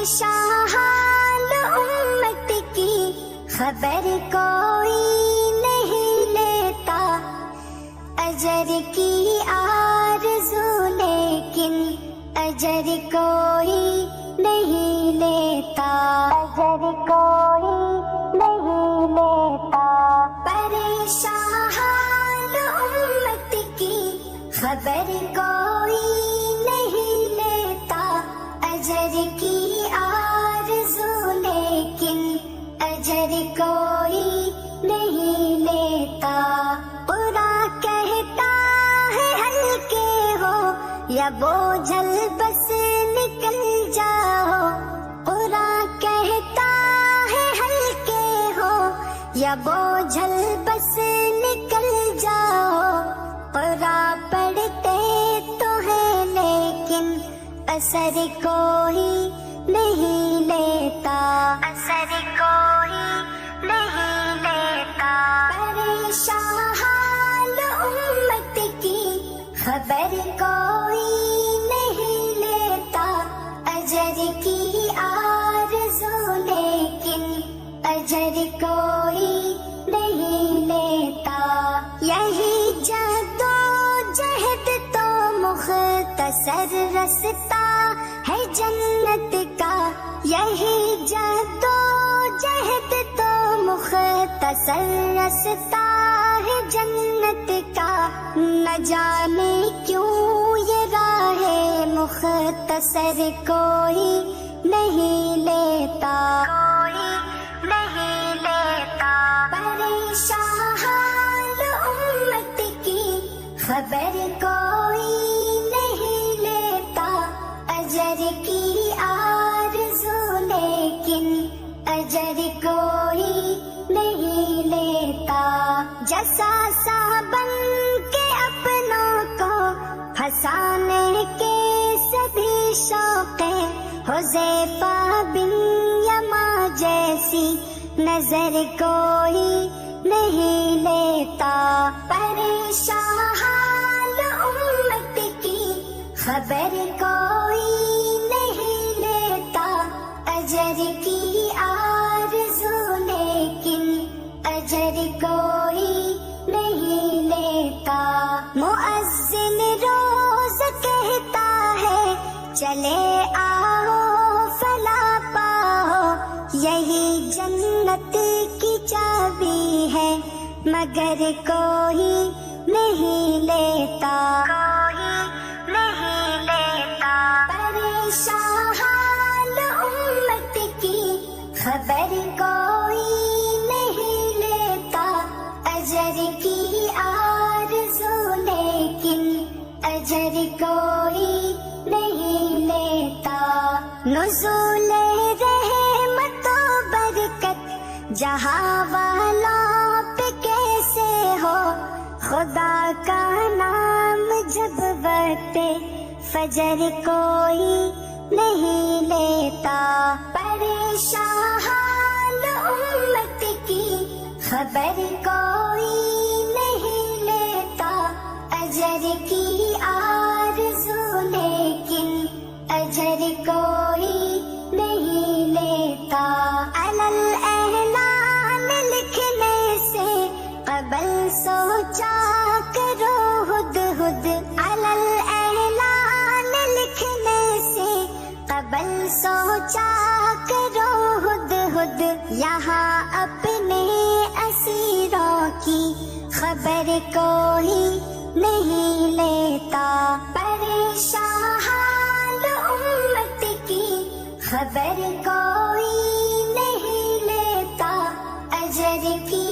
پریشان امت کی خبر کوئی نہیں لیتا، اجر کی آرزو لیکن اجر کوئی نہیں لیتا، اجر کوئی نہیں لیتا۔ پریشان امت کی خبر کوئی نہیں لیتا، اجر کی آرزو لیکن اجر کوئی نہیں لیتا۔ برا کہتا ہے ہلکے ہو یا بوجھل بس نکل جاؤ، برا کہتا ہے ہلکے ہو یا بوجھل بس نکل جاؤ۔ قرآن پڑھتے تو ہے لیکن اثر کوئی نہیں لیتا، اثر کوئی نہیں لیتا۔ پریشان امت کی خبر کوئی نہیں لیتا، اجر کی آرزو لیکن اجر کوئی نہیں لیتا۔ یہی جہد و جہد تو مختصر رستہ ہے جنت کا، یہی جہد و جہد تو مختصر رستہ ہے جنت کا۔ نہ جانے کیوں یہ راہ مختصر کوئی نہیں لیتا، کوئی نہیں لیتا۔ پریشان امت کی خبر کوئی نہیں لیتا، اجر کی آرزو لیکن اجر کوئی نہیں لیتا۔ جساسا بن کے اپنوں کو پھنسانے کے سبھی شوق ہیں، حذیفہ بن یما جیسی نظر کوئی نہیں لیتا۔ پریشان امت کی خبر کوئی نہیں لیتا، اجر کی آرزو لیکن اجر کوئی نہیں لیتا۔ مؤذن روز کہتا ہے چلے آؤ فلاح پاؤ، یہی جنت کی چابی ہے مگر کوئی نہیں لیتا، کوئی نہیں لیتا۔ پریشان امت کی خبر کوئی نہیں لیتا، اجر کی آرزو لیکن اجر کوئی نہیں لیتا۔ نزول رحمت و برکت جہاں والوں پہ کیسے ہو، خدا کا نام جب وقت فجر کوئی نہیں لیتا۔ پریشان امت کی خبر کوئی نہیں لیتا، اجر کی آرزو لیکن اجر کوئی نہیں لیتا۔ علی الاعلان لکھنے سے قبل سوچا کرو ہد ہد، علی الاعلان لکھنے سے قبل سوچا کرو ہد ہد، یہاں اپنے اسیروں کی خبر کوئی نہیں لیتا۔ پریشان امت کی خبر کوئی نہیں لیتا، اجر کی